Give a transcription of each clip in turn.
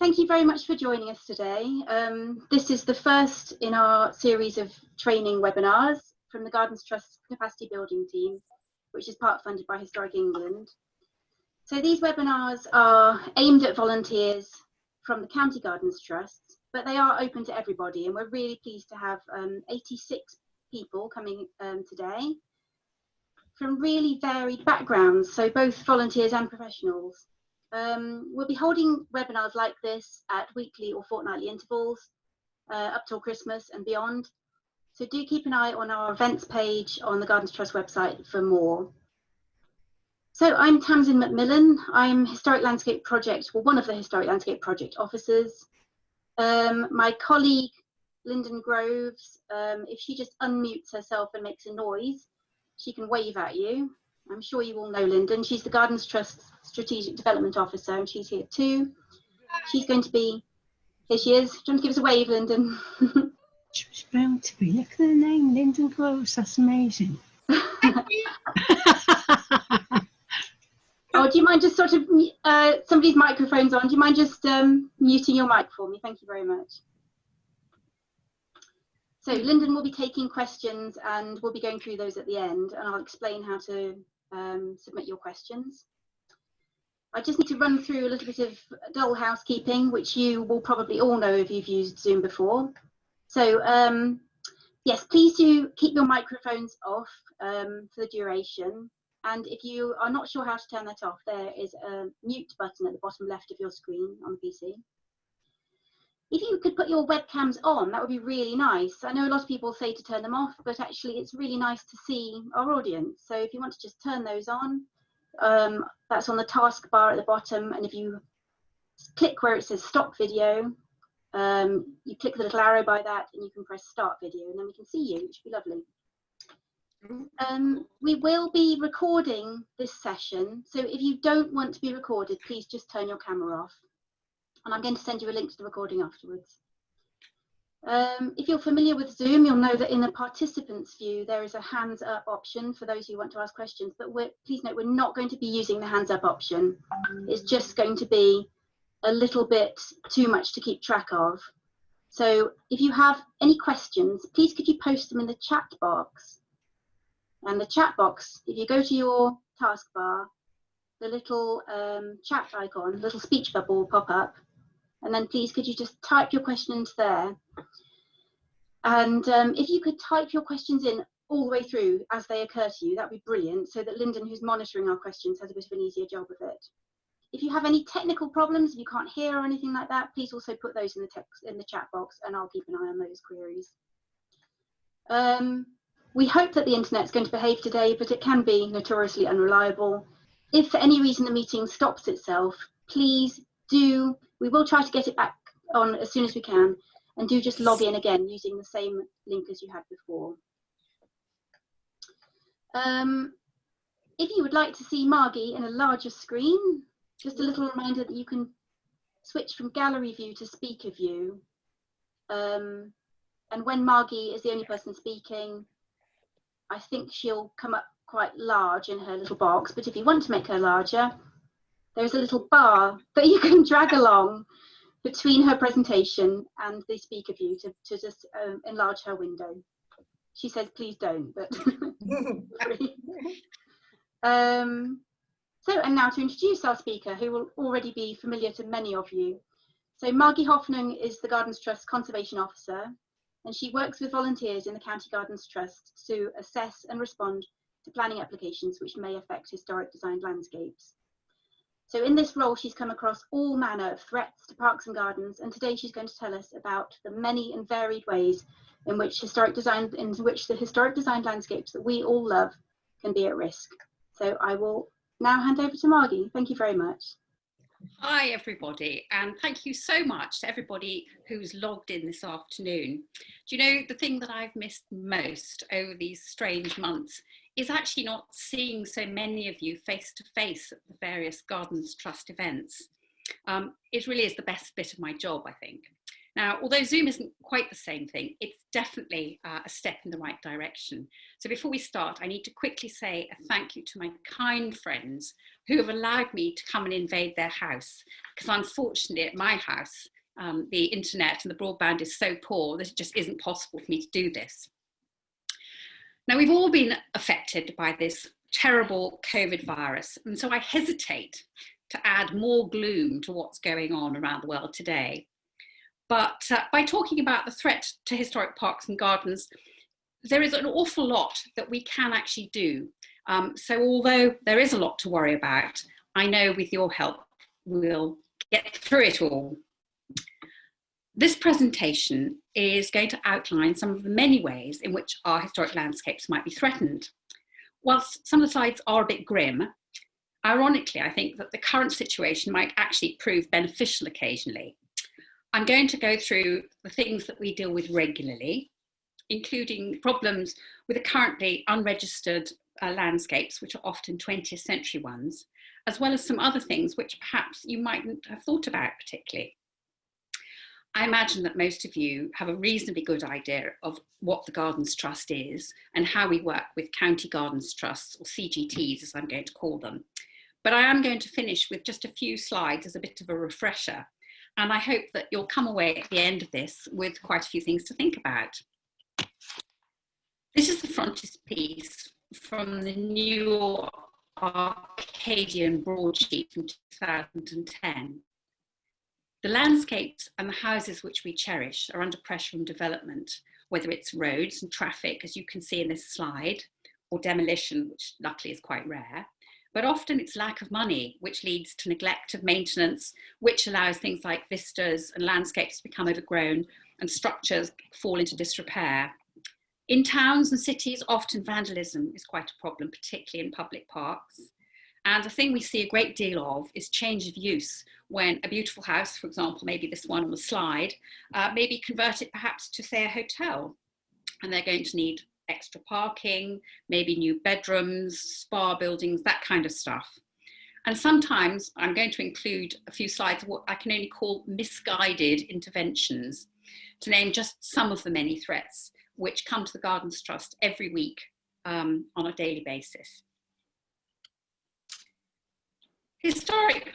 Thank you very much for joining us today. This is the first in our series of training webinars from the Gardens Trust Capacity Building team, which is part funded by Historic England. So these webinars are aimed at volunteers from the County Gardens Trust, but they are open to everybody, and we're really pleased to have 86 people coming today from really varied backgrounds, so both volunteers and professionals. We'll be holding webinars like this at weekly or fortnightly intervals up till Christmas and beyond. So do keep an eye on our events page on the Gardens Trust website for more. So I'm Tamsin Macmillan. I'm Historic Landscape Project, well, one of the Historic Landscape Project officers. My colleague, Lyndon Groves, if she just unmutes herself and makes a noise, she can wave at you. I'm sure you all know Lyndon. She's the Gardens Trust Strategic Development Officer, and she's here too. She's going to be, here she is. Do you want to give us a wave, Lyndon? She's bound to be. Look at the name, Lyndon Groves. That's amazing. Oh, do you mind just sort of, somebody's microphone's on. Do you mind just muting your mic for me? Thank you very much. So Lyndon will be taking questions and we'll be going through those at the end, and I'll explain how to submit your questions. I just need to run through a little bit of dull housekeeping, which you will probably all know if you've used Zoom before. So yes, please do keep your microphones off for the duration. And if you are not sure how to turn that off, there is a mute button at the bottom left of your screen on the PC. If you could put your webcams on, that would be really nice. I know a lot of people say to turn them off, but actually it's really nice to see our audience. So if you want to just turn those on, that's on the taskbar at the bottom. And if you click where it says stop video, you click the little arrow by that and you can press start video, and then we can see you, which would be lovely. We will be recording this session. So if you don't want to be recorded, please just turn your camera off. And I'm going to send you a link to the recording afterwards. If you're familiar with Zoom, you'll know that in the participants view, there is a hands up option for those who want to ask questions, but please note we're not going to be using the hands up option. It's just going to be a little bit too much to keep track of. So if you have any questions, please could you post them in the chat box. And the chat box, if you go to your taskbar, the little chat icon, little speech bubble will pop up. And then please could you just type your question into there. And if you could type your questions in all the way through as they occur to you, that'd be brilliant, so that Lyndon, who's monitoring our questions, has a bit of an easier job of it. If you have any technical problems, if you can't hear or anything like that, please also put those in the text in the chat box, and I'll keep an eye on those queries. We hope that the internet's going to behave today, but it can be notoriously unreliable. If for any reason the meeting stops itself, please do, we will try to get it back on as soon as we can, and do just log in again using the same link as you had before. If you would like to see Margie in a larger screen, just a little reminder that you can switch from gallery view to speaker view. And when Margie is the only person speaking, I think she'll come up quite large in her little box, but if you want to make her larger, there's a little bar that you can drag along between her presentation and the speaker view to just enlarge her window. She says, please don't, but so, and now to introduce our speaker, who will already be familiar to many of you. So Margie Hoffnung is the Gardens Trust Conservation Officer, and she works with volunteers in the County Gardens Trust to assess and respond to planning applications which may affect historic designed landscapes. So in this role, she's come across all manner of threats to parks and gardens, and today she's going to tell us about the many and varied ways in which the historic designed landscapes that we all love can be at risk. So I will now hand over to Margie. Thank you very much. Hi everybody, and thank you so much to everybody who's logged in this afternoon. Do you know, the thing that I've missed most over these strange months is actually not seeing so many of you face to face at the various Gardens Trust events. It really is the best bit of my job, I think. Now, although Zoom isn't quite the same thing, it's definitely a step in the right direction. So before we start, I need to quickly say a thank you to my kind friends who have allowed me to come and invade their house, because unfortunately at my house, the internet and the broadband is so poor that it just isn't possible for me to do this. Now, we've all been affected by this terrible COVID virus, and so I hesitate to add more gloom to what's going on around the world today. But by talking about the threat to historic parks and gardens, there is an awful lot that we can actually do. So although there is a lot to worry about, I know with your help, we'll get through it all. This presentation is going to outline some of the many ways in which our historic landscapes might be threatened. Whilst some of the slides are a bit grim, ironically, I think that the current situation might actually prove beneficial occasionally. I'm going to go through the things that we deal with regularly, including problems with the currently unregistered landscapes, which are often 20th century ones, as well as some other things which perhaps you mightn't have thought about particularly. I imagine that most of you have a reasonably good idea of what the Gardens Trust is and how we work with County Gardens Trusts, or CGTs as I'm going to call them. But I am going to finish with just a few slides as a bit of a refresher. And I hope that you'll come away at the end of this with quite a few things to think about. This is the frontispiece from the new Arcadian broadsheet from 2010. The landscapes and the houses which we cherish are under pressure from development, whether it's roads and traffic, as you can see in this slide, or demolition, which luckily is quite rare. But often it's lack of money, which leads to neglect of maintenance, which allows things like vistas and landscapes to become overgrown and structures fall into disrepair. In towns and cities, often vandalism is quite a problem, particularly in public parks. And the thing we see a great deal of is change of use, when a beautiful house, for example, maybe this one on the slide, may be converted perhaps to, say, a hotel. And they're going to need extra parking, maybe new bedrooms, spa buildings, that kind of stuff. And sometimes I'm going to include a few slides of what I can only call misguided interventions, to name just some of the many threats which come to the Gardens Trust every week on a daily basis. Historic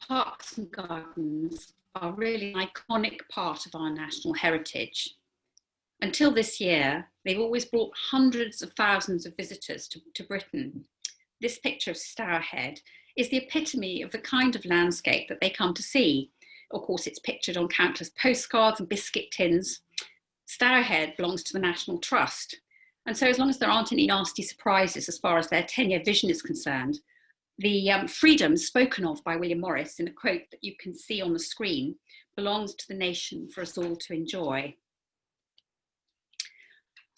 parks and gardens are really an iconic part of our national heritage. Until this year, they've always brought hundreds of thousands of visitors to Britain. This picture of Stourhead is the epitome of the kind of landscape that they come to see. Of course, it's pictured on countless postcards and biscuit tins. Stourhead belongs to the National Trust. And so as long as there aren't any nasty surprises as far as their 10-year vision is concerned, the freedom spoken of by William Morris in a quote that you can see on the screen belongs to the nation for us all to enjoy.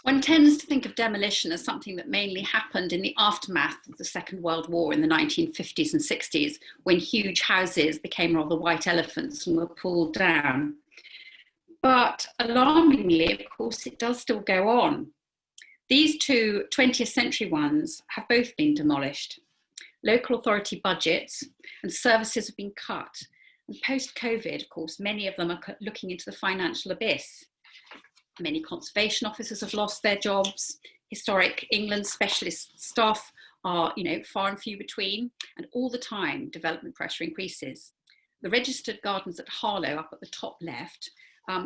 One tends to think of demolition as something that mainly happened in the aftermath of the Second World War in the 1950s and 60s, when huge houses became rather white elephants and were pulled down. But alarmingly, of course, it does still go on. These two 20th century ones have both been demolished. Local authority budgets and services have been cut. And post-COVID, of course, many of them are looking into the financial abyss. Many conservation officers have lost their jobs. Historic England specialist staff are, far and few between, and all the time development pressure increases. The registered gardens at Harlow, up at the top left,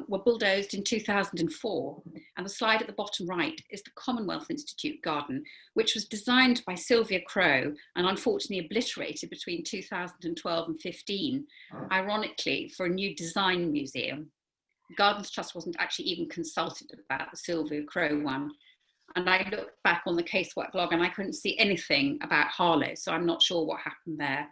were bulldozed in 2004, and the slide at the bottom right is the Commonwealth Institute garden, which was designed by Sylvia Crowe and unfortunately obliterated between 2012 and 15, ironically for a new design museum. The Gardens Trust wasn't actually even consulted about the Sylvia Crowe one. And I looked back on the casework log and I couldn't see anything about Harlow, so I'm not sure what happened there.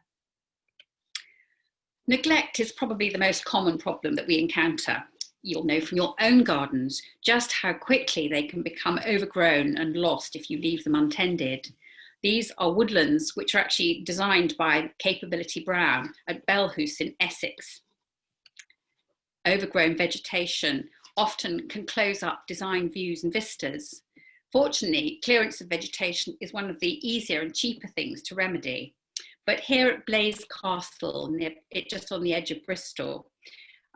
Neglect is probably the most common problem that we encounter. You'll know from your own gardens just how quickly they can become overgrown and lost if you leave them untended. These are woodlands which are actually designed by Capability Brown at Belhouse in Essex. Overgrown vegetation often can close up design views and vistas. Fortunately, clearance of vegetation is one of the easier and cheaper things to remedy. But here at Blaise Castle, just on the edge of Bristol,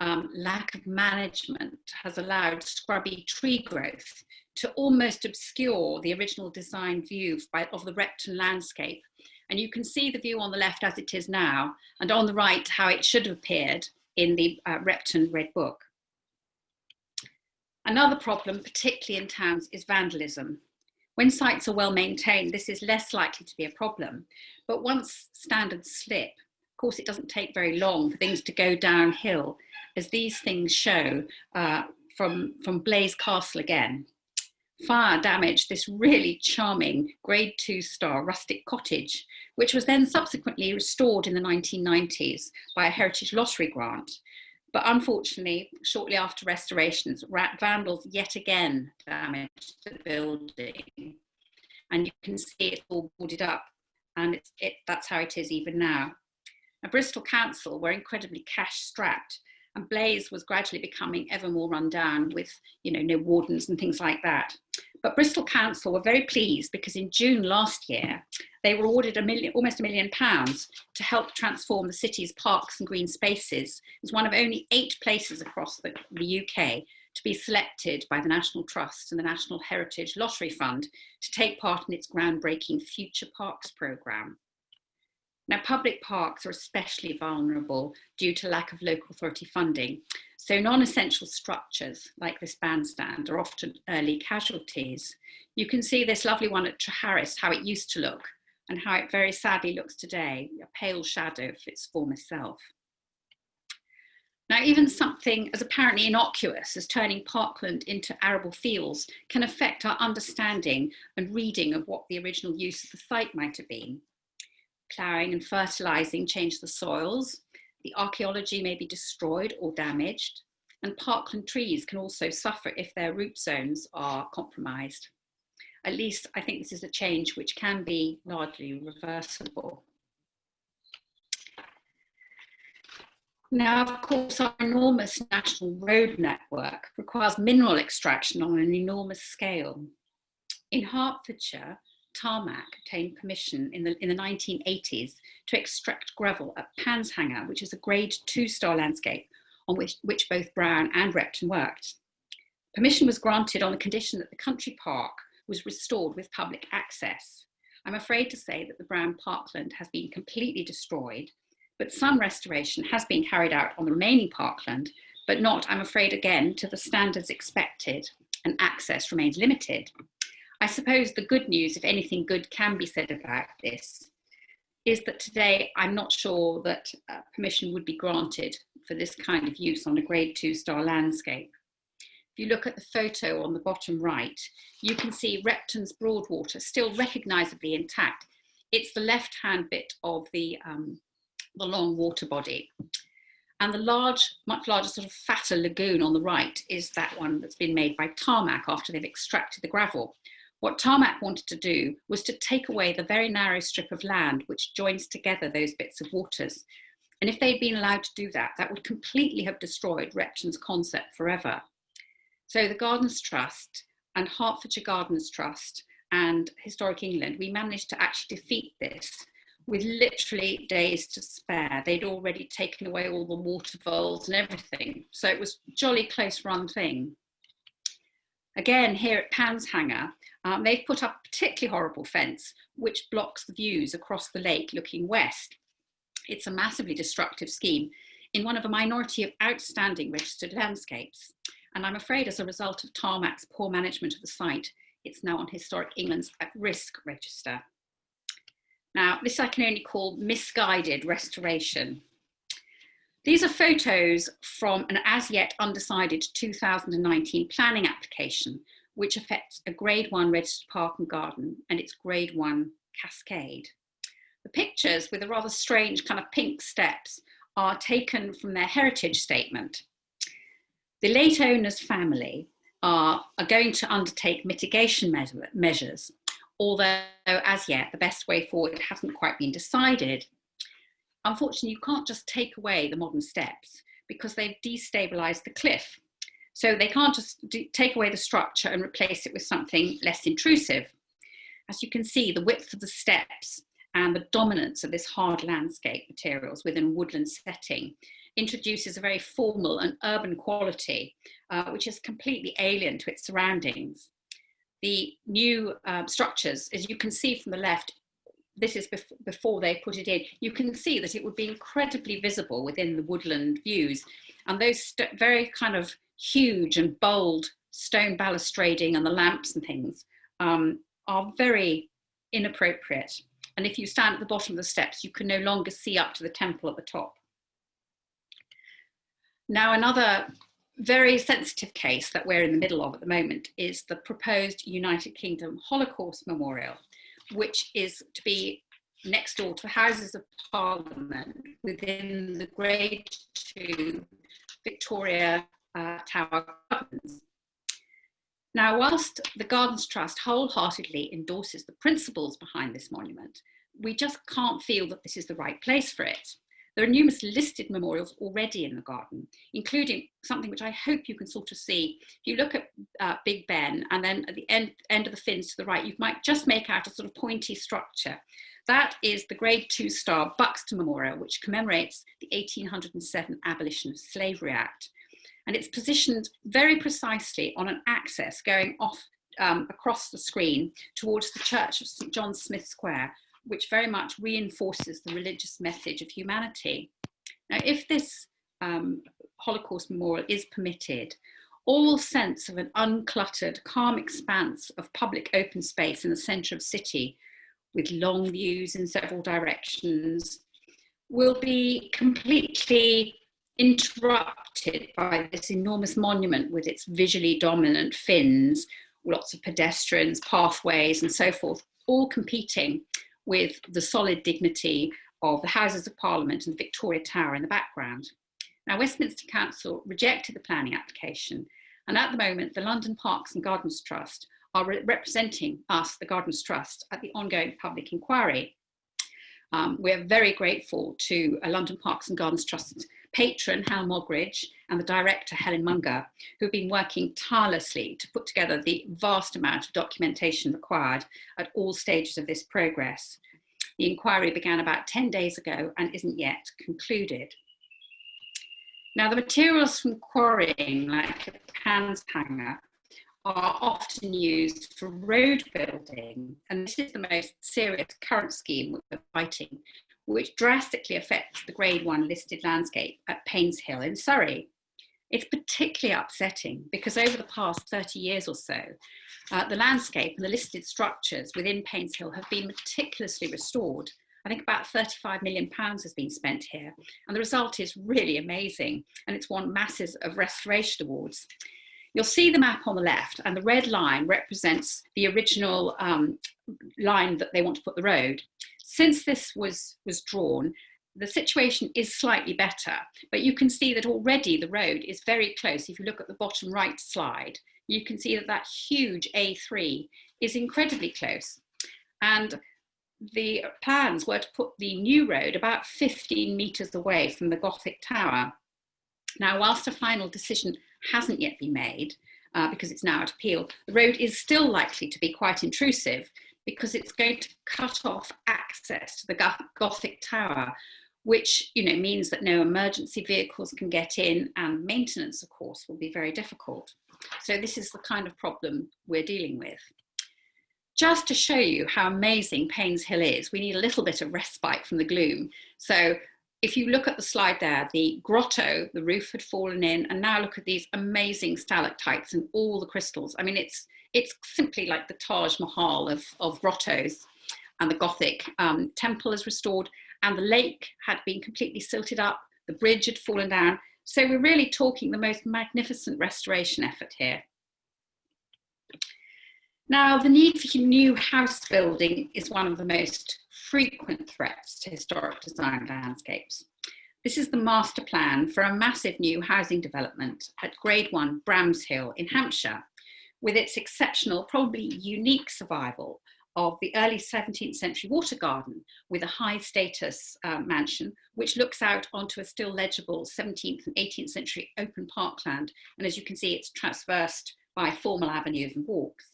lack of management has allowed scrubby tree growth to almost obscure the original design view of the Repton landscape. And you can see the view on the left as it is now, and on the right how it should have appeared in the Repton Red Book. Another problem, particularly in towns, is vandalism. When sites are well maintained, this is less likely to be a problem. But once standards slip, of course, it doesn't take very long for things to go downhill, as these things show from Blaise Castle again. Fire damaged this really charming grade 2-star rustic cottage, which was then subsequently restored in the 1990s by a Heritage Lottery grant. But unfortunately, shortly after restorations, vandals yet again damaged the building. And you can see it's all boarded up, and that's how it is even now. Now, Bristol Council were incredibly cash strapped, and Blaise was gradually becoming ever more run down with, no wardens and things like that. But Bristol Council were very pleased because in June last year, they were awarded almost £1 million to help transform the city's parks and green spaces. It was one of only 8 places across the UK to be selected by the National Trust and the National Heritage Lottery Fund to take part in its groundbreaking Future Parks programme. Now, public parks are especially vulnerable due to lack of local authority funding. So non-essential structures like this bandstand are often early casualties. You can see this lovely one at Treharris, how it used to look and how it very sadly looks today, a pale shadow of its former self. Now, even something as apparently innocuous as turning parkland into arable fields can affect our understanding and reading of what the original use of the site might have been. Ploughing and fertilising change the soils, the archaeology may be destroyed or damaged, and parkland trees can also suffer if their root zones are compromised. At least I think this is a change which can be largely reversible. Now, of course, our enormous national road network requires mineral extraction on an enormous scale. In Hertfordshire, Tarmac obtained permission in the 1980s to extract gravel at Panshanger, which is a grade 2-star landscape on which both Brown and Repton worked. Permission was granted on the condition that the country park was restored with public access. I'm afraid to say that the Brown parkland has been completely destroyed, but some restoration has been carried out on the remaining parkland, but not, I'm afraid, again, to the standards expected, and access remains limited. I suppose the good news, if anything good can be said about this, is that today I'm not sure that permission would be granted for this kind of use on a grade 2-star landscape. If you look at the photo on the bottom right, you can see Repton's Broadwater still recognisably intact. It's the left-hand bit of the long water body. And the much larger sort of fatter lagoon on the right is that one that's been made by Tarmac after they've extracted the gravel. What Tarmac wanted to do was to take away the very narrow strip of land which joins together those bits of waters. And if they'd been allowed to do that, that would completely have destroyed Repton's concept forever. So the Gardens Trust and Hertfordshire Gardens Trust and Historic England, we managed to actually defeat this with literally days to spare. They'd already taken away all the water voles and everything. So it was a jolly close run thing. Again, here at Panshanger, they've put up a particularly horrible fence which blocks the views across the lake looking west. It's a massively destructive scheme in one of a minority of outstanding registered landscapes. And I'm afraid as a result of Tarmac's poor management of the site, it's now on Historic England's at-risk register. Now, this I can only call misguided restoration. These are photos from an as yet undecided 2019 planning application, which affects a grade 1 registered park and garden and its grade 1 cascade. The pictures with the rather strange kind of pink steps are taken from their heritage statement. The late owner's family are going to undertake mitigation measures, although as yet the best way forward hasn't quite been decided. Unfortunately, you can't just take away the modern steps because they've destabilised the cliff. So they can't just take away the structure and replace it with something less intrusive. As you can see, the width of the steps and the dominance of this hard landscape materials within a woodland setting introduces a very formal and urban quality, which is completely alien to its surroundings. The new structures, as you can see from the left, this is before they put it in, you can see that it would be incredibly visible within the woodland views. And those very kind of huge and bold stone balustrading and the lamps and things are very inappropriate. And if you stand at the bottom of the steps, you can no longer see up to the temple at the top. Now, another very sensitive case that we're in the middle of at the moment is the proposed United Kingdom Holocaust Memorial, which is to be next door to the Houses of Parliament within the Grade 2 Victoria Tower Gardens. Now, whilst the Gardens Trust wholeheartedly endorses the principles behind this monument, we just can't feel that this is the right place for it. There are numerous listed memorials already in the garden, including something which I hope you can sort of see. If you look at Big Ben, and then at the end of the fins to the right, you might just make out a sort of pointy structure. That is the Grade 2 Star Buxton Memorial, which commemorates the 1807 Abolition of Slavery Act. And it's positioned very precisely on an axis going off across the screen towards the Church of St. John Smith Square, which very much reinforces the religious message of humanity. Now, if this Holocaust Memorial is permitted, all sense of an uncluttered, calm expanse of public open space in the centre of the city, with long views in several directions, will be completely interrupted by this enormous monument with its visually dominant fins, lots of pedestrians, pathways, and so forth, all competing with the solid dignity of the Houses of Parliament and the Victoria Tower in the background. Now, Westminster Council rejected the planning application, and at the moment, the London Parks and Gardens Trust are representing us, the Gardens Trust, at the ongoing public inquiry. We're very grateful to London Parks and Gardens Trust's patron, Hal Mogridge, and the director, Helen Munger, who've been working tirelessly to put together the vast amount of documentation required at all stages of this progress. The inquiry began about 10 days ago and isn't yet concluded. Now, the materials from quarrying, like a panspanger, are often used for road building, and this is the most serious current scheme we're fighting, which drastically affects the Grade 1 listed landscape at Painshill in Surrey. It's particularly upsetting because over the past 30 years or so, the landscape and the listed structures within Painshill have been meticulously restored. I think about £35 million has been spent here, and the result is really amazing, and it's won masses of restoration awards. You'll see the map on the left, and the red line represents the original line that they want to put the road. Since this was drawn, the situation is slightly better, but you can see that already the road is very close. If you look at the bottom right slide, you can see that that huge A3 is incredibly close. And the plans were to put the new road about 15 metres away from the Gothic Tower. Now, whilst a final decision hasn't yet been made, because it's now at appeal, the road is still likely to be quite intrusive because it's going to cut off access to the Gothic Tower, which means that no emergency vehicles can get in, and maintenance, of course, will be very difficult. So this is the kind of problem we're dealing with. Just to show you how amazing Painshill is, we need a little bit of respite from the gloom. So if you look at the slide there, the grotto, the roof had fallen in, and now look at these amazing stalactites and all the crystals. I mean, it's simply like the Taj Mahal of grottos, and the Gothic temple is restored, and the lake had been completely silted up, the bridge had fallen down. So we're really talking the most magnificent restoration effort here. Now, the need for new house building is one of the most frequent threats to historic design landscapes. This is the master plan for a massive new housing development at Grade 1 Bramshill in Hampshire, with its exceptional, probably unique survival of the early 17th century water garden with a high status mansion, which looks out onto a still legible 17th and 18th century open parkland. And as you can see, it's traversed by formal avenues and walks.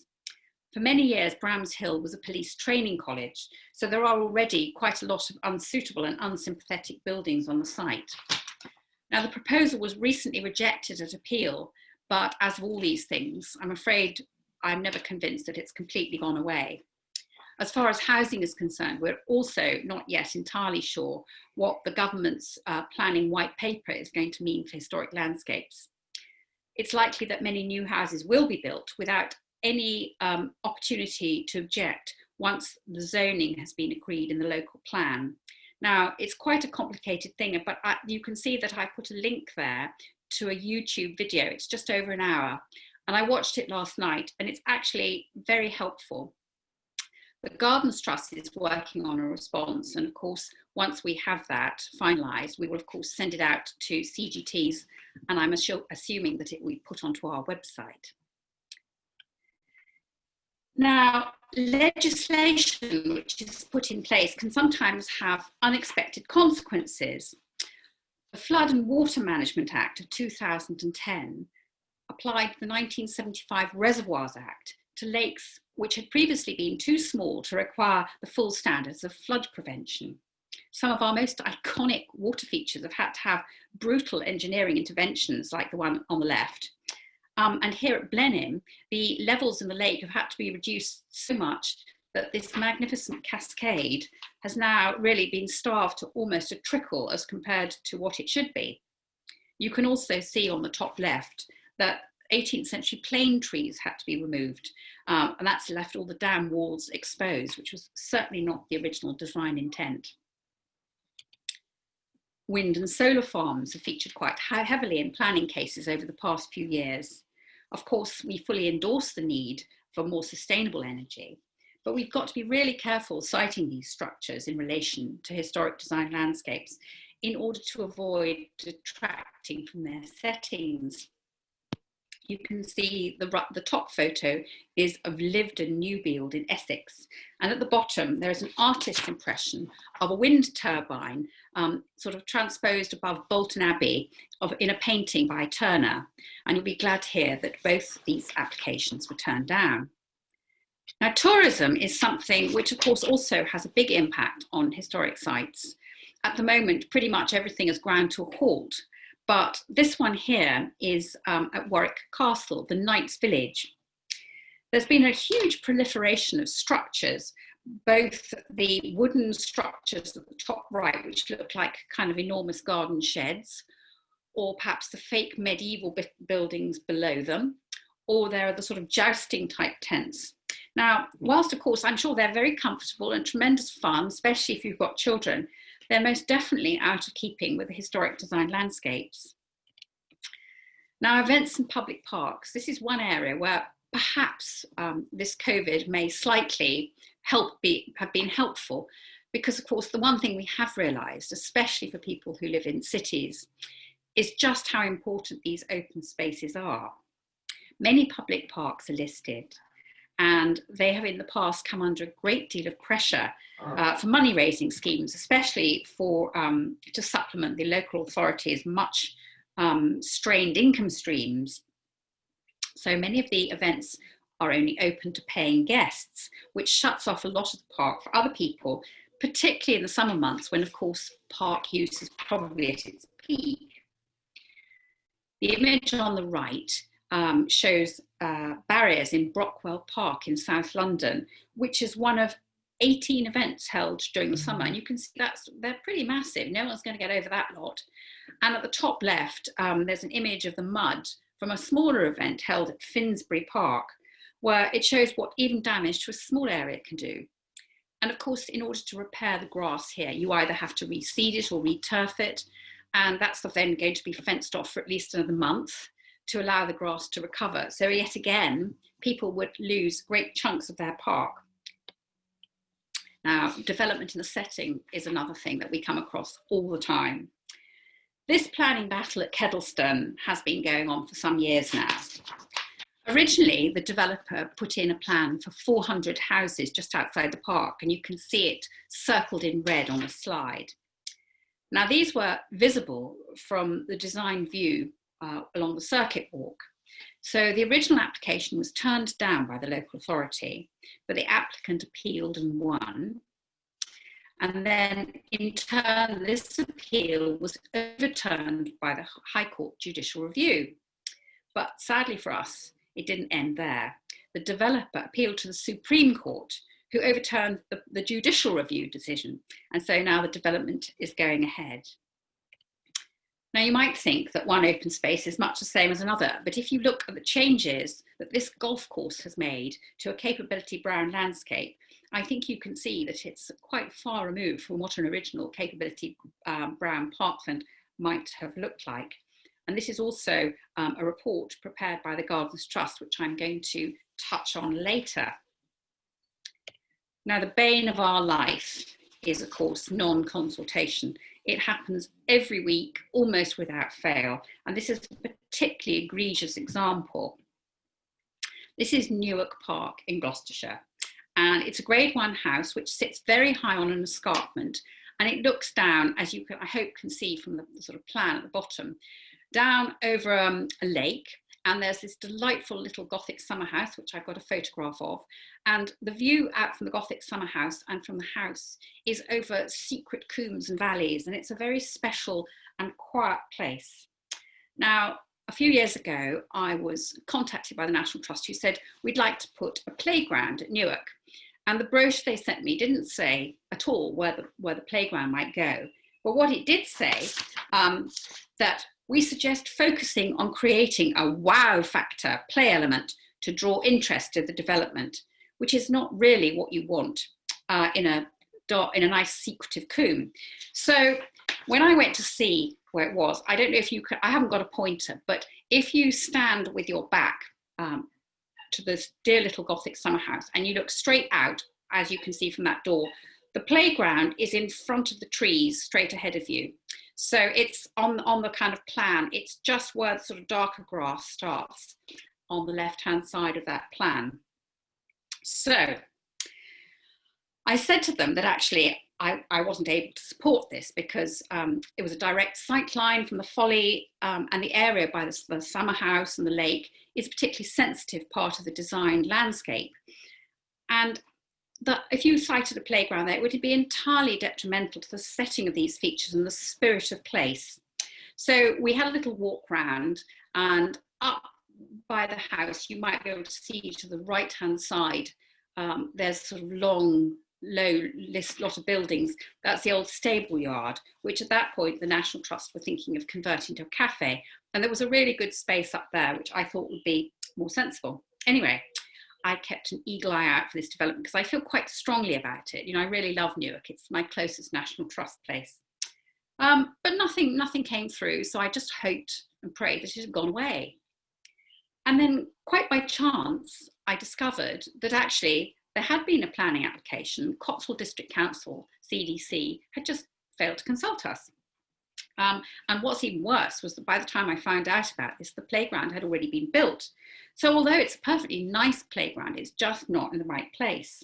For many years, Bramshill was a police training college, so there are already quite a lot of unsuitable and unsympathetic buildings on the site. Now, the proposal was recently rejected at appeal, but as of all these things, I'm afraid I'm never convinced that it's completely gone away. As far as housing is concerned, we're also not yet entirely sure what the government's planning white paper is going to mean for historic landscapes. It's likely that many new houses will be built without any opportunity to object once the zoning has been agreed in the local plan. Now, it's quite a complicated thing, but you can see that I put a link there to a YouTube video. It's just over an hour, and I watched it last night, and it's actually very helpful. The Gardens Trust is working on a response, and of course, once we have that finalised, we will of course send it out to CGTs, and I'm assuming that it will be put onto our website. Now, legislation which is put in place can sometimes have unexpected consequences. The Flood and Water Management Act of 2010 applied the 1975 Reservoirs Act to lakes which had previously been too small to require the full standards of flood prevention. Some of our most iconic water features have had to have brutal engineering interventions like the one on the left. And here at Blenheim, the levels in the lake have had to be reduced so much that this magnificent cascade has now really been starved to almost a trickle as compared to what it should be. You can also see on the top left that 18th century plane trees had to be removed, and that's left all the dam walls exposed, which was certainly not the original design intent. Wind and solar farms have featured quite heavily in planning cases over the past few years. Of course, we fully endorse the need for more sustainable energy, but we've got to be really careful citing these structures in relation to historic design landscapes in order to avoid detracting from their settings. You can see the top photo is of Lyveden Newfield in Essex, and at the bottom there is an artist's impression of a wind turbine sort of transposed above Bolton Abbey in a painting by Turner, and you'll be glad to hear that both these applications were turned down. Now, tourism is something which of course also has a big impact on historic sites. At the moment, pretty much everything has ground to a halt. But this one here is at Warwick Castle, the Knights Village. There's been a huge proliferation of structures, both the wooden structures at the top right, which look like kind of enormous garden sheds, or perhaps the fake medieval buildings below them, or there are the sort of jousting type tents. Now, whilst of course I'm sure they're very comfortable and tremendous fun, especially if you've got children, they're most definitely out of keeping with the historic design landscapes. Now, events in public parks. This is one area where perhaps this COVID may slightly have been helpful, because of course the one thing we have realised, especially for people who live in cities, is just how important these open spaces are. Many public parks are listed, and they have in the past come under a great deal of pressure for money raising schemes, especially to supplement the local authorities' much strained income streams. So many of the events are only open to paying guests, which shuts off a lot of the park for other people, particularly in the summer months when of course park use is probably at its peak. The image on the right shows barriers in Brockwell Park in South London, which is one of 18 events held during the summer. And you can see they're pretty massive. No one's going to get over that lot. And at the top left, there's an image of the mud from a smaller event held at Finsbury Park, where it shows what even damage to a small area can do. And of course, in order to repair the grass here, you either have to reseed it or returf it. And that's then going to be fenced off for at least another month to allow the grass to recover. So yet again, people would lose great chunks of their park. Now, development in the setting is another thing that we come across all the time. This planning battle at Kedleston has been going on for some years now. Originally, the developer put in a plan for 400 houses just outside the park, and you can see it circled in red on the slide. Now, these were visible from the design view along the circuit walk. So the original application was turned down by the local authority, but the applicant appealed and won. And then in turn, this appeal was overturned by the High Court Judicial Review. But sadly for us, it didn't end there. The developer appealed to the Supreme Court, who overturned the Judicial Review decision. And so now the development is going ahead. Now you might think that one open space is much the same as another, but if you look at the changes that this golf course has made to a Capability Brown landscape, I think you can see that it's quite far removed from what an original Capability Brown parkland might have looked like. And this is also a report prepared by the Gardens Trust, which I'm going to touch on later. Now, the bane of our life is, of course, non-consultation. It happens every week, almost without fail. And this is a particularly egregious example. This is Newark Park in Gloucestershire. And it's a Grade 1 house which sits very high on an escarpment, and it looks down, as you can, I hope can see from the sort of plan at the bottom, down over a lake. And there's this delightful little Gothic summer house, which I've got a photograph of. And the view out from the Gothic summer house and from the house is over secret combes and valleys. And it's a very special and quiet place. Now, a few years ago, I was contacted by the National Trust, who said, we'd like to put a playground at Newark. And the brochure they sent me didn't say at all where the playground might go. But what it did say, that we suggest focusing on creating a wow factor play element to draw interest to the development, which is not really what you want in a nice secretive combe. So when I went to see where it was, I don't know if you could, I haven't got a pointer, but if you stand with your back to this dear little Gothic summer house and you look straight out, as you can see from that door, the playground is in front of the trees straight ahead of you. So it's on the kind of plan, it's just where the sort of darker grass starts on the left-hand side of that plan. So I said to them that actually I wasn't able to support this because it was a direct sight line from the folly, and the area by the summer house and the lake is a particularly sensitive part of the designed landscape. And that if you sited a playground there, it would be entirely detrimental to the setting of these features and the spirit of place. So we had a little walk round, and up by the house, you might be able to see to the right-hand side, there's sort of long, low lot of buildings. That's the old stable yard, which at that point, the National Trust were thinking of converting to a cafe. And there was a really good space up there, which I thought would be more sensible. Anyway, I kept an eagle eye out for this development because I feel quite strongly about it. You know, I really love Newark. It's my closest National Trust place. But nothing came through. So I just hoped and prayed that it had gone away. And then quite by chance, I discovered that actually there had been a planning application. Cotswold District Council, CDC, had just failed to consult us. And what's even worse was that by the time I found out about this, the playground had already been built. So although it's a perfectly nice playground, it's just not in the right place.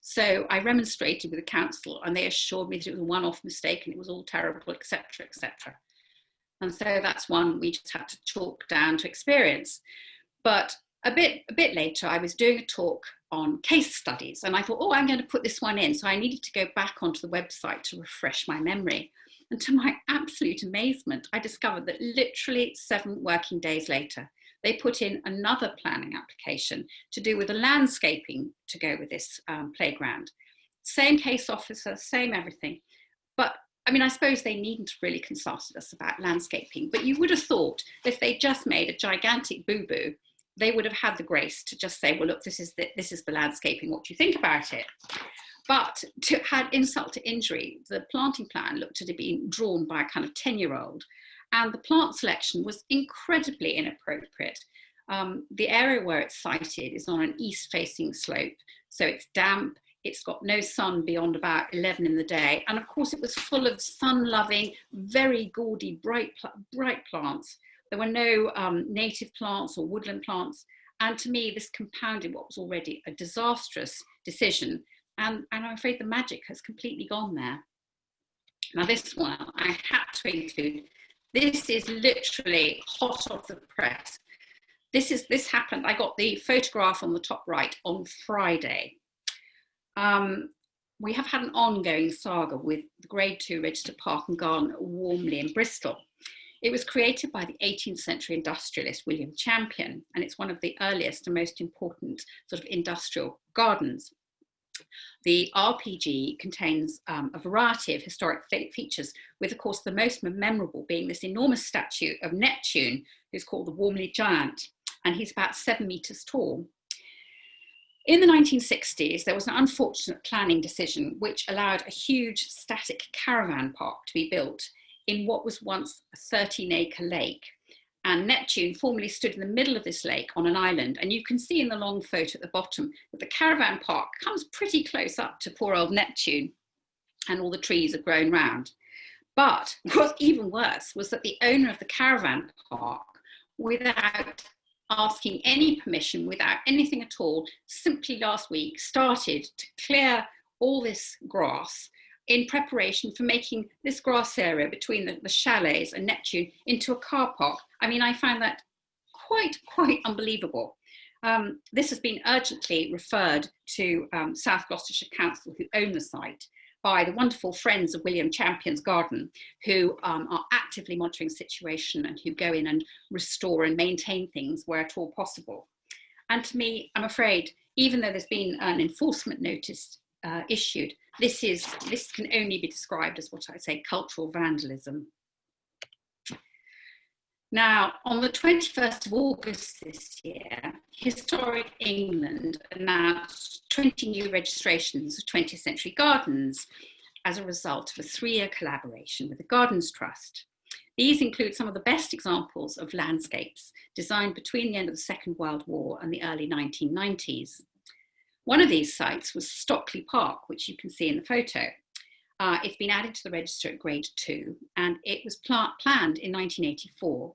So I remonstrated with the council and they assured me that it was a one-off mistake and it was all terrible, etc., etc. And so that's one we just had to chalk down to experience. But a bit later, I was doing a talk on case studies and I thought, oh, I'm going to put this one in. So I needed to go back onto the website to refresh my memory. And to my absolute amazement, I discovered that literally 7 working days later, they put in another planning application to do with the landscaping to go with this playground. Same case officer, same everything. But I mean, I suppose they needn't have really consulted us about landscaping, but you would have thought if they just made a gigantic boo-boo, they would have had the grace to just say, well, look, this is the landscaping, what do you think about it? But to add insult to injury, the planting plan looked at it being drawn by a kind of 10-year-old, and the plant selection was incredibly inappropriate. The area where it's sited is on an east-facing slope, so it's damp, it's got no sun beyond about 11 in the day, and of course it was full of sun-loving, very gaudy, bright plants. There were no native plants or woodland plants, and to me this compounded what was already a disastrous decision. And I'm afraid the magic has completely gone there. Now this one I had to include. This is literally hot off the press. This happened, I got the photograph on the top right on Friday. we have had an ongoing saga with the Grade 2 registered park and garden at Walmley in Bristol. It was created by the 18th century industrialist William Champion, and it's one of the earliest and most important sort of industrial gardens. The RPG contains a variety of historic features, with of course the most memorable being this enormous statue of Neptune, who's called the Walmley Giant, and he's about 7 meters tall. In the 1960s, there was an unfortunate planning decision which allowed a huge static caravan park to be built in what was once a 13-acre lake. And Neptune formerly stood in the middle of this lake on an island. And you can see in the long photo at the bottom that the caravan park comes pretty close up to poor old Neptune, and all the trees are grown round. But what's even worse was that the owner of the caravan park, without asking any permission, without anything at all, simply last week started to clear all this grass in preparation for making this grass area between the chalets and Neptune into a car park. I mean, I find that quite unbelievable. This has been urgently referred to South Gloucestershire Council, who own the site, by the wonderful friends of William Champion's garden, who are actively monitoring the situation and who go in and restore and maintain things where at all possible. And to me, I'm afraid, even though there's been an enforcement notice issued, this can only be described as what I say cultural vandalism. Now, on the 21st of August this year, Historic England announced 20 new registrations of 20th century gardens as a result of a 3-year collaboration with the Gardens Trust. These include some of the best examples of landscapes designed between the end of the Second World War and the early 1990s. One of these sites was Stockley Park, which you can see in the photo. It's been added to the register at Grade 2, and it was planned in 1984.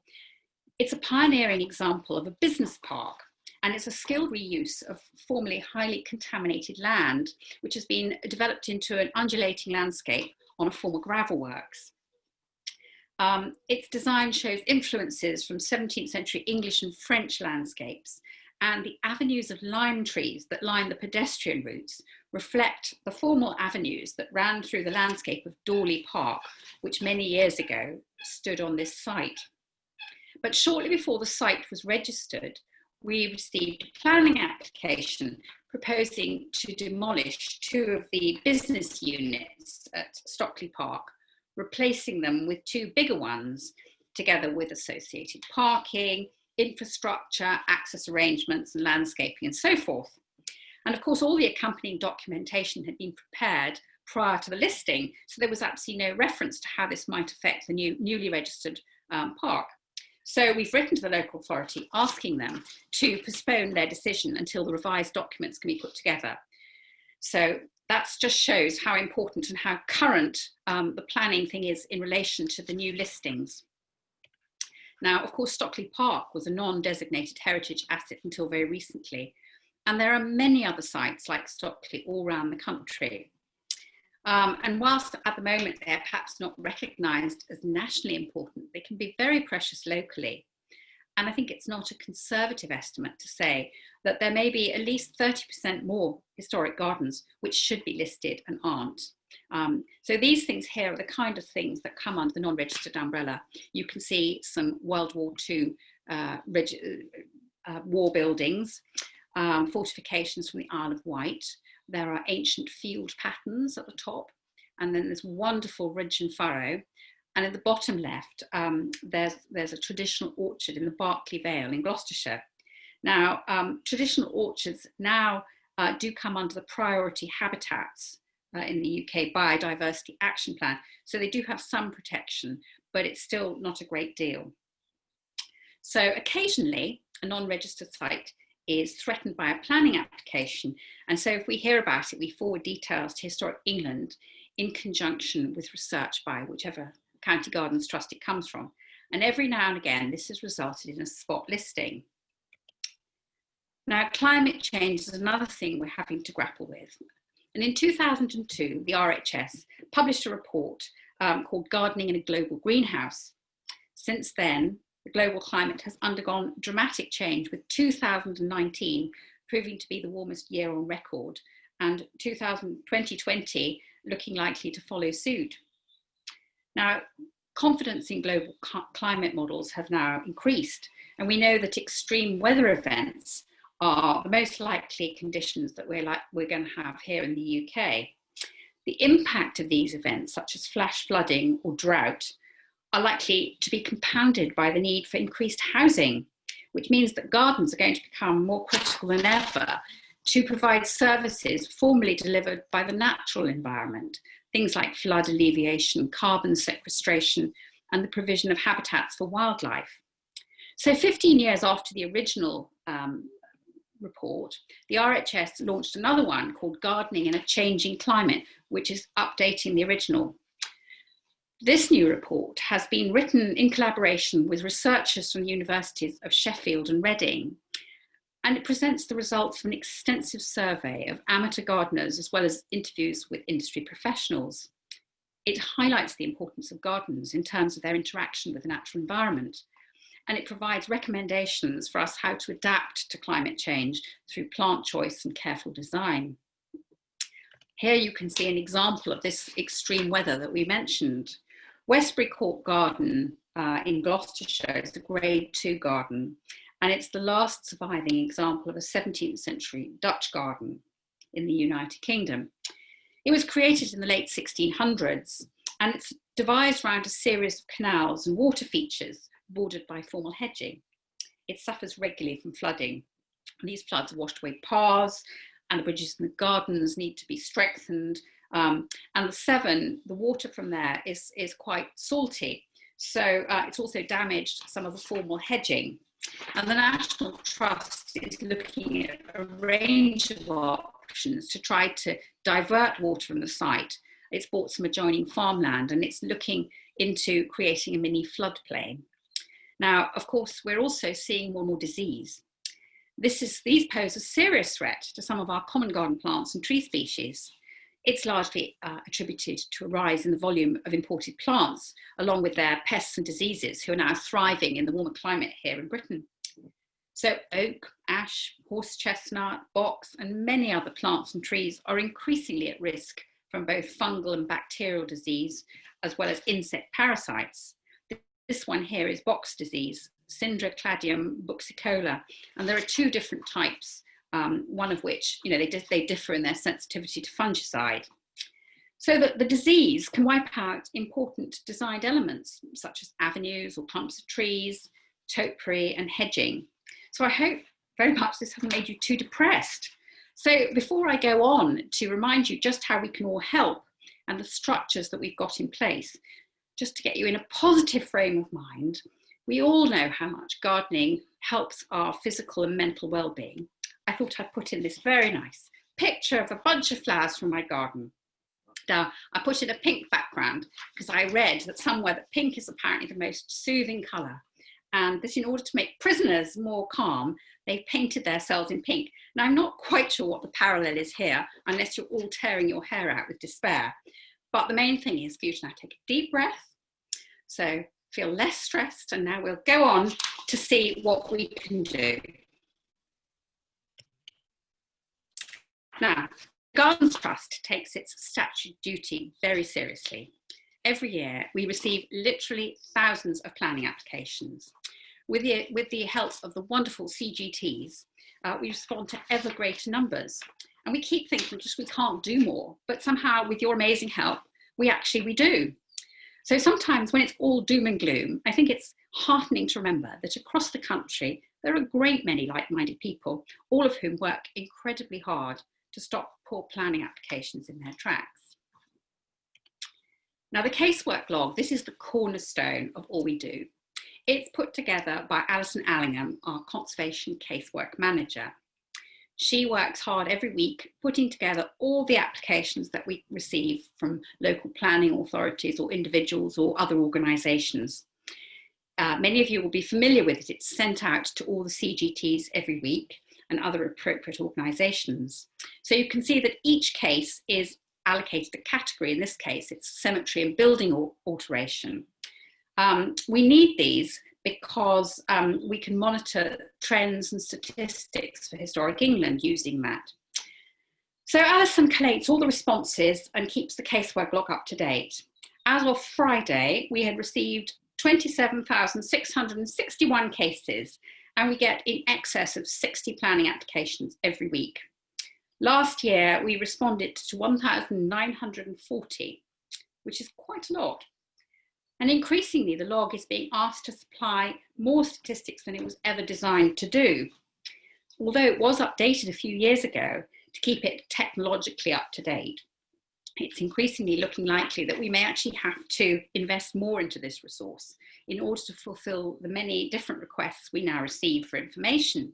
It's a pioneering example of a business park, and it's a skilled reuse of formerly highly contaminated land, which has been developed into an undulating landscape on a former gravel works. Its design shows influences from 17th century English and French landscapes, and the avenues of lime trees that line the pedestrian routes reflect the formal avenues that ran through the landscape of Dawley Park, which many years ago stood on this site. But shortly before the site was registered, we received a planning application proposing to demolish 2 of the business units at Stockley Park, replacing them with 2 bigger ones, together with associated parking, infrastructure, access arrangements and landscaping and so forth. And of course, all the accompanying documentation had been prepared prior to the listing, so there was absolutely no reference to how this might affect the newly registered park. So we've written to the local authority asking them to postpone their decision until the revised documents can be put together. So that just shows how important and how current the planning thing is in relation to the new listings. Now, of course, Stockley Park was a non-designated heritage asset until very recently, and there are many other sites like Stockley all around the country. And whilst at the moment they're perhaps not recognised as nationally important, they can be very precious locally. And I think it's not a conservative estimate to say that there may be at least 30% more historic gardens which should be listed and aren't. So these things here are the kind of things that come under the non-registered umbrella. You can see some World War II war buildings, fortifications from the Isle of Wight. There are ancient field patterns at the top, and then there's wonderful ridge and furrow. And at the bottom left, there's a traditional orchard in the Berkeley Vale in Gloucestershire. Now, traditional orchards now do come under the priority habitats in the UK Biodiversity Action Plan. So they do have some protection, but it's still not a great deal. So occasionally, a non-registered site is threatened by a planning application. And so if we hear about it, we forward details to Historic England in conjunction with research by whichever County Gardens Trust it comes from. And every now and again, this has resulted in a spot listing. Now, climate change is another thing we're having to grapple with. And in 2002, the RHS published a report called Gardening in a Global Greenhouse. Since then, the global climate has undergone dramatic change, with 2019 proving to be the warmest year on record. and 2020 looking likely to follow suit. Now, confidence in global climate models have now increased, and we know that extreme weather events are the most likely conditions that we're going to have here in the UK. The impact of these events, such as flash flooding or drought, are likely to be compounded by the need for increased housing, which means that gardens are going to become more critical than ever to provide services formerly delivered by the natural environment, things like flood alleviation, carbon sequestration, and the provision of habitats for wildlife. So 15 years after the original report, the RHS launched another one called Gardening in a Changing Climate, which is updating the original. This new report has been written in collaboration with researchers from the universities of Sheffield and Reading, and it presents the results of an extensive survey of amateur gardeners as well as interviews with industry professionals. It highlights the importance of gardens in terms of their interaction with the natural environment, and it provides recommendations for us how to adapt to climate change through plant choice and careful design. Here you can see an example of this extreme weather that we mentioned. Westbury Court Garden in Gloucestershire is a Grade 2 garden, and it's the last surviving example of a 17th century Dutch garden in the United Kingdom. It was created in the late 1600s, and it's devised around a series of canals and water features bordered by formal hedging. It suffers regularly from flooding. These floods washed away paths, and the bridges in the gardens need to be strengthened. And the Severn, the water from there is quite salty. So it's also damaged some of the formal hedging. And the National Trust is looking at a range of options to try to divert water from the site. It's bought some adjoining farmland, and it's looking into creating a mini floodplain. Now, of course, we're also seeing more and more disease. These pose a serious threat to some of our common garden plants and tree species. It's largely attributed to a rise in the volume of imported plants, along with their pests and diseases, who are now thriving in the warmer climate here in Britain. So oak, ash, horse chestnut, box, and many other plants and trees are increasingly at risk from both fungal and bacterial disease, as well as insect parasites. This one here is box disease, Syndra-Cladium buxicola, and there are two different types, one of which, they differ in their sensitivity to fungicide. So that the disease can wipe out important designed elements, such as avenues or clumps of trees, topiary and hedging. So I hope very much this hasn't made you too depressed. So before I go on to remind you just how we can all help and the structures that we've got in place, just to get you in a positive frame of mind, we all know how much gardening helps our physical and mental well-being. I thought I'd put in this very nice picture of a bunch of flowers from my garden. Now, I put in a pink background because I read that somewhere that pink is apparently the most soothing colour, and that in order to make prisoners more calm, they painted their cells in pink. Now, I'm not quite sure what the parallel is here, unless you're all tearing your hair out with despair. But the main thing is for you to now take a deep breath, so feel less stressed, and now we'll go on to see what we can do. Now, Gardens Trust takes its statutory duty very seriously. Every year, we receive literally thousands of planning applications. With the help of the wonderful CGTs, we respond to ever greater numbers. And we keep thinking just we can't do more, but somehow with your amazing help, we do. So sometimes when it's all doom and gloom, I think it's heartening to remember that across the country, there are a great many like-minded people, all of whom work incredibly hard to stop poor planning applications in their tracks. Now, the casework log, this is the cornerstone of all we do. It's put together by Alison Allingham, our conservation casework manager. She works hard every week putting together all the applications that we receive from local planning authorities or individuals or other organisations. Many of you will be familiar with it. It's sent out to all the CGTs every week and other appropriate organisations. So you can see that each case is allocated a category. In this case, it's cemetery and building alteration. We need these because we can monitor trends and statistics for historic England using that. So Alison collates all the responses and keeps the casework log up to date. As of Friday, we had received 27,661 cases, and we get in excess of 60 planning applications every week. Last year, we responded to 1,940, which is quite a lot. And increasingly, the log is being asked to supply more statistics than it was ever designed to do. Although it was updated a few years ago to keep it technologically up to date, it's increasingly looking likely that we may actually have to invest more into this resource in order to fulfill the many different requests we now receive for information.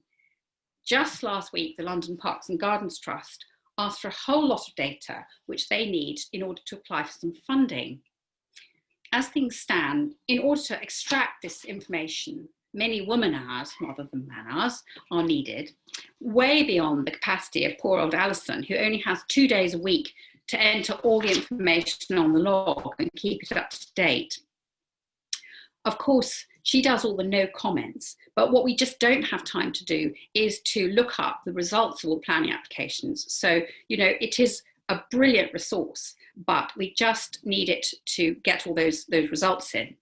Just last week, the London Parks and Gardens Trust asked for a whole lot of data, which they need in order to apply for some funding. As things stand, in order to extract this information, many woman hours rather than man hours are needed, way beyond the capacity of poor old Alison, who only has 2 days a week to enter all the information on the log and keep it up to date. Of course, she does all the no comments, but what we just don't have time to do is to look up the results of all planning applications. So, it is a brilliant resource, but we just need it to get all those results in.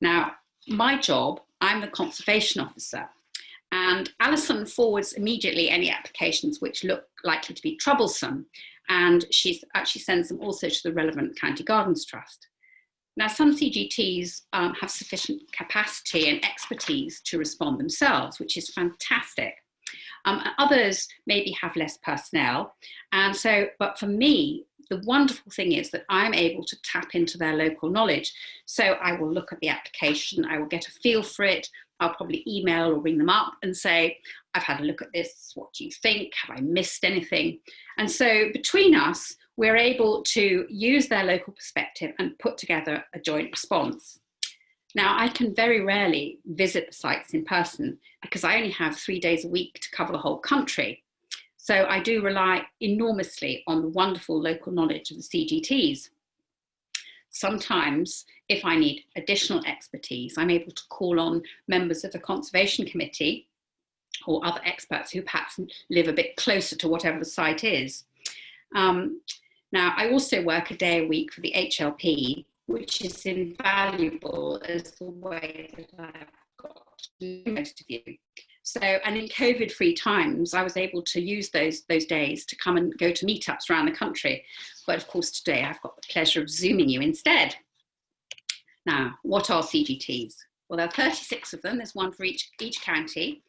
Now, my job, I'm the conservation officer, and Alison forwards immediately any applications which look likely to be troublesome, and she actually sends them also to the relevant County Gardens Trust. Now, some CGTs have sufficient capacity and expertise to respond themselves, which is fantastic. Others maybe have less personnel. And so, but for me, the wonderful thing is that I'm able to tap into their local knowledge. So I will look at the application, I will get a feel for it. I'll probably email or ring them up and say, I've had a look at this, what do you think? Have I missed anything? And so between us, we're able to use their local perspective and put together a joint response. Now, I can very rarely visit the sites in person because I only have 3 days a week to cover the whole country. So I do rely enormously on the wonderful local knowledge of the CGTs. Sometimes, if I need additional expertise, I'm able to call on members of the Conservation Committee or other experts who perhaps live a bit closer to whatever the site is. Now, I also work a day a week for the HLP, which is invaluable as the way that I've got to know most of you. So, and in COVID-free times, I was able to use those days to come and go to meetups around the country. But of course, today I've got the pleasure of Zooming you instead. Now, what are CGTs? Well, there are 36 of them. There's one for each county.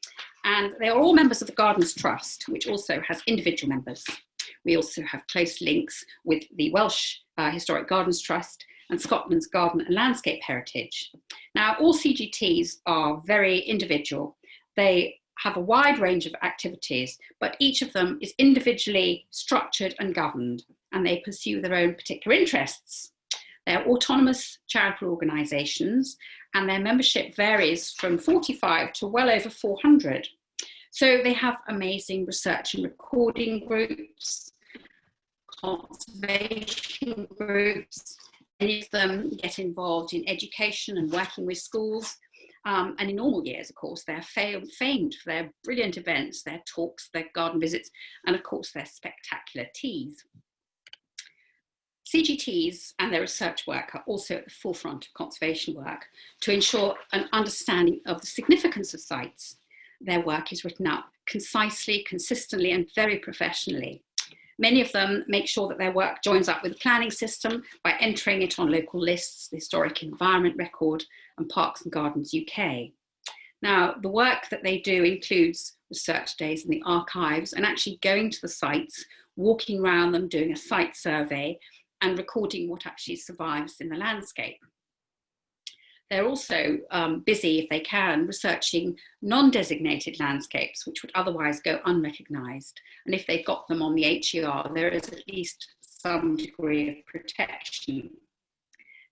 And they are all members of the Gardens Trust, which also has individual members. We also have close links with the Welsh Historic Gardens Trust and Scotland's Garden and Landscape Heritage. Now, all CGTs are very individual. They have a wide range of activities, but each of them is individually structured and governed, and they pursue their own particular interests. They're autonomous charitable organisations, and their membership varies from 45 to well over 400. So they have amazing research and recording groups, conservation groups. Many of them get involved in education and working with schools. And in normal years, of course, they're famed for their brilliant events, their talks, their garden visits, and of course, their spectacular teas. CGTs and their research work are also at the forefront of conservation work to ensure an understanding of the significance of sites. Their work is written up concisely, consistently, and very professionally. Many of them make sure that their work joins up with the planning system by entering it on local lists, the Historic Environment Record, and Parks and Gardens UK. Now, the work that they do includes research days in the archives and actually going to the sites, walking around them, doing a site survey, and recording what actually survives in the landscape. They're also busy, if they can, researching non-designated landscapes, which would otherwise go unrecognised. And if they've got them on the HER, there is at least some degree of protection.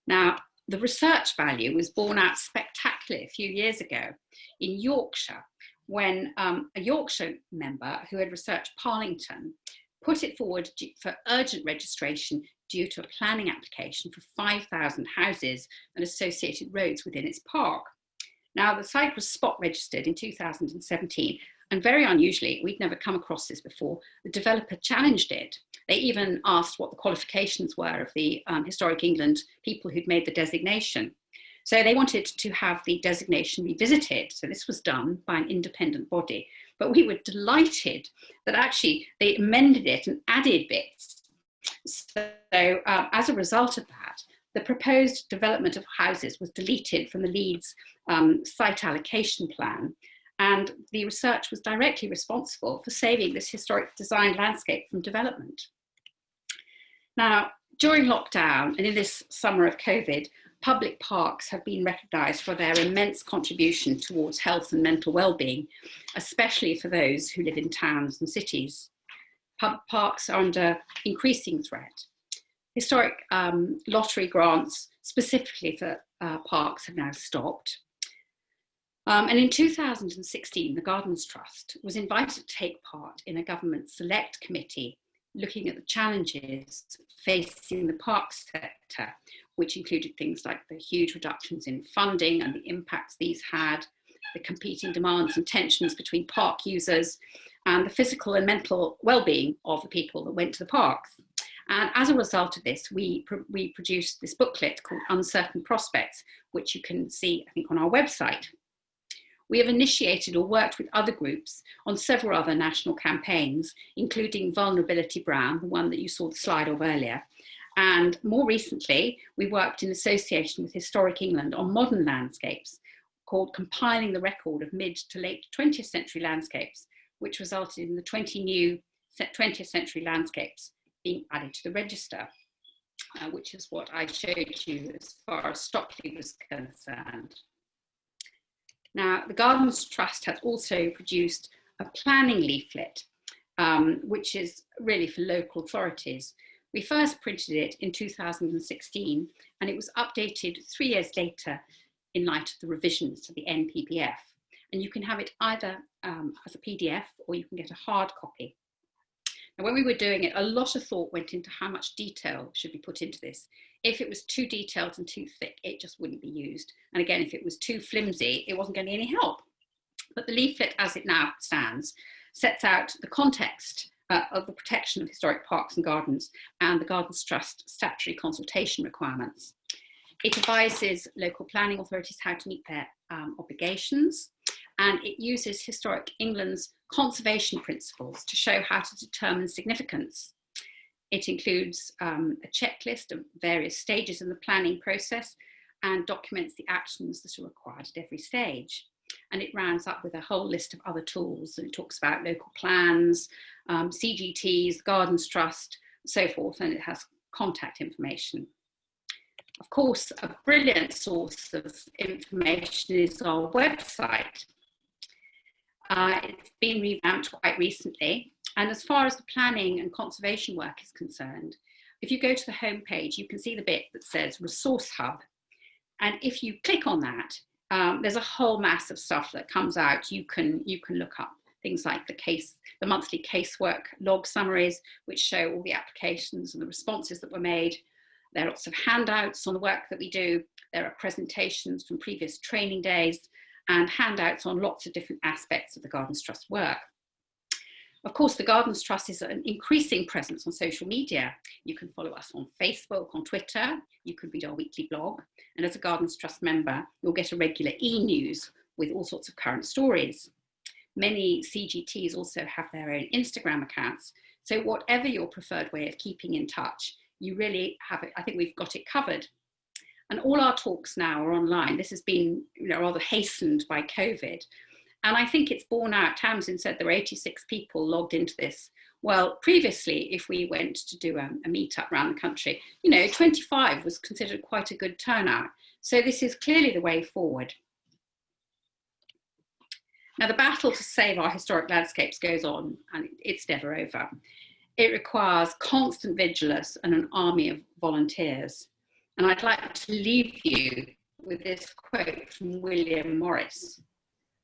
Now, the research value was borne out spectacularly a few years ago in Yorkshire, when a Yorkshire member who had researched Parlington put it forward for urgent registration due to a planning application for 5,000 houses and associated roads within its park. Now, the site was spot registered in 2017, and very unusually, we'd never come across this before, the developer challenged it. They even asked what the qualifications were of the Historic England people who'd made the designation. So they wanted to have the designation revisited. So this was done by an independent body. But we were delighted that actually they amended it and added bits. So as a result of that, the proposed development of houses was deleted from the Leeds site allocation plan. And the research was directly responsible for saving this historic design landscape from development. Now, during lockdown and in this summer of COVID, public parks have been recognised for their immense contribution towards health and mental well-being, especially for those who live in towns and cities. Public parks are under increasing threat. Historic lottery grants specifically for parks have now stopped. And in 2016, the Gardens Trust was invited to take part in a government select committee looking at the challenges facing the park sector, which included things like the huge reductions in funding and the impacts these had, the competing demands and tensions between park users, and the physical and mental well-being of the people that went to the parks. And as a result of this, we produced this booklet called Uncertain Prospects, which you can see, I think, on our website. We have initiated or worked with other groups on several other national campaigns, including Vulnerability Brown, the one that you saw the slide of earlier. And more recently, we worked in association with Historic England on modern landscapes, called Compiling the Record of Mid to Late 20th Century Landscapes, which resulted in the 20 new 20th century landscapes being added to the register, which is what I showed you as far as Stockley was concerned. Now, the Gardens Trust has also produced a planning leaflet, which is really for local authorities. We first printed it in 2016, and it was updated 3 years later in light of the revisions to the NPPF. And you can have it either as a PDF or you can get a hard copy. Now, when we were doing it, a lot of thought went into how much detail should be put into this. If it was too detailed and too thick, it just wouldn't be used. And again, if it was too flimsy, it wasn't going to be any help. But the leaflet, as it now stands, sets out the context of the protection of historic parks and gardens and the Gardens Trust statutory consultation requirements. It advises local planning authorities how to meet their obligations, and it uses Historic England's conservation principles to show how to determine significance. It includes a checklist of various stages in the planning process and documents the actions that are required at every stage. And it rounds up with a whole list of other tools. And it talks about local plans, CGTs, Gardens Trust, so forth, and it has contact information. Of course, a brilliant source of information is our website. It's been revamped quite recently. And as far as the planning and conservation work is concerned, if you go to the homepage, you can see the bit that says Resource Hub. And if you click on that, there's a whole mass of stuff that comes out. You can look up things like the monthly casework log summaries, which show all the applications and the responses that were made. There are lots of handouts on the work that we do. There are presentations from previous training days and handouts on lots of different aspects of the Gardens Trust work. Of course, the Gardens Trust is an increasing presence on social media. You can follow us on Facebook, on Twitter, you can read our weekly blog, and as a Gardens Trust member, you'll get a regular e-news with all sorts of current stories. Many CGTs also have their own Instagram accounts, so whatever your preferred way of keeping in touch, you really have it. I think we've got it covered. And all our talks now are online. This has been rather hastened by COVID. And I think it's borne out. Tamsin said there were 86 people logged into this. Well, previously, if we went to do a meetup around the country, 25 was considered quite a good turnout. So this is clearly the way forward. Now, the battle to save our historic landscapes goes on, and it's never over. It requires constant vigilance and an army of volunteers. And I'd like to leave you with this quote from William Morris,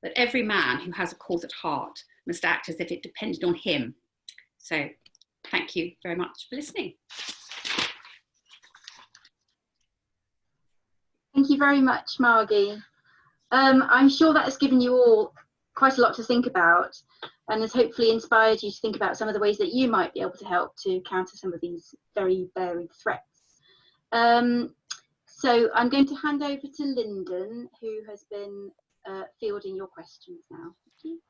that every man who has a cause at heart must act as if it depended on him. So thank you very much for listening. Thank you very much, Margie. I'm sure that has given you all quite a lot to think about and has hopefully inspired you to think about some of the ways that you might be able to help to counter some of these very varied threats. So I'm going to hand over to Lyndon, who has been fielding your questions now. Thank you.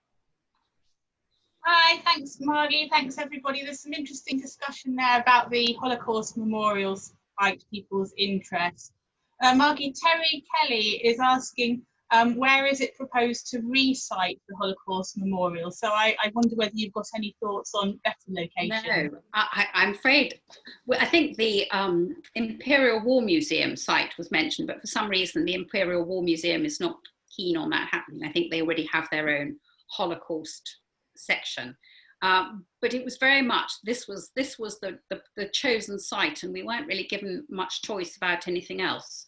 Hi, thanks Margie, thanks everybody. There's some interesting discussion there about the Holocaust memorials spiked people's interest. Margie, Terry Kelly is asking, where is it proposed to re-site the Holocaust memorial? So I wonder whether you've got any thoughts on better location. No, I'm afraid, I think the Imperial War Museum site was mentioned, but for some reason the Imperial War Museum is not keen on that happening. I think they already have their own Holocaust section. But it was very much, this was the chosen site, and we weren't really given much choice about anything else.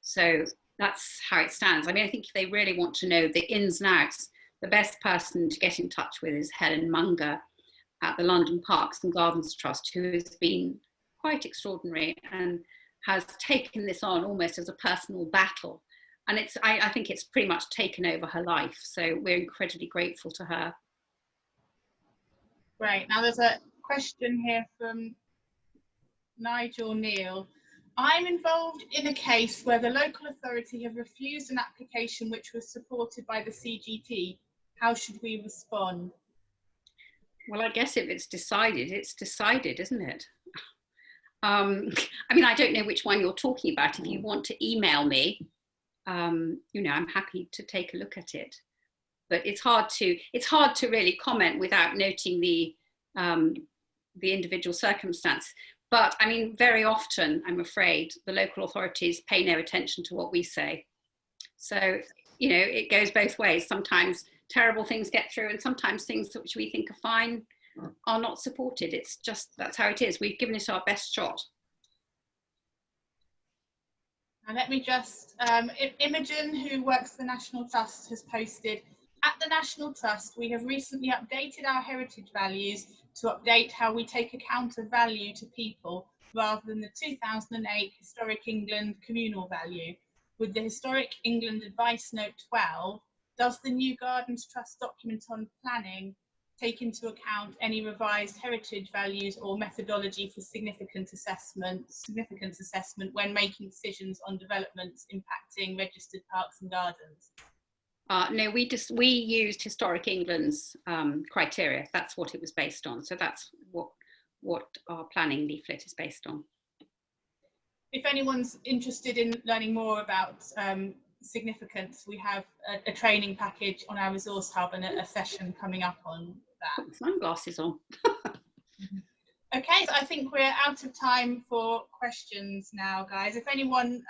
So that's how it stands. I mean, I think if they really want to know the ins and outs, the best person to get in touch with is Helen Munger at the London Parks and Gardens Trust, who has been quite extraordinary and has taken this on almost as a personal battle. And I think it's pretty much taken over her life. So we're incredibly grateful to her. Great. Now there's a question here from Nigel Neal. I'm involved in a case where the local authority have refused an application which was supported by the CGT. How should we respond? Well, I guess if it's decided, isn't it? I mean, I don't know which one you're talking about. If you want to email me, you know, I'm happy to take a look at it. But it's hard to really comment without noting the individual circumstance. But I mean, very often, I'm afraid, the local authorities pay no attention to what we say. So, you know, it goes both ways. Sometimes terrible things get through, and sometimes things which we think are fine are not supported. It's just, that's how it is. We've given it our best shot. And let me just, Imogen, who works for the National Trust, has posted, at the National Trust, we have recently updated our heritage values to update how we take account of value to people rather than the 2008 Historic England communal value. With the Historic England Advice Note 12, does the new Gardens Trust document on planning take into account any revised heritage values or methodology for significance assessment when making decisions on developments impacting registered parks and gardens? No, we used Historic England's criteria. That's what it was based on. So that's what our planning leaflet is based on. If anyone's interested in learning more about significance, we have a training package on our resource hub and a session coming up on that. Put sunglasses on. Okay, so I think we're out of time for questions now, guys. If anyone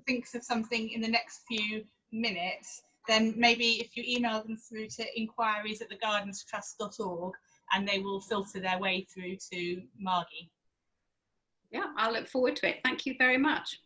thinks of something in the next few minutes, then maybe if you email them through to inquiries@thegardenstrust.org, and they will filter their way through to Margie. Yeah, I'll look forward to it. Thank you very much.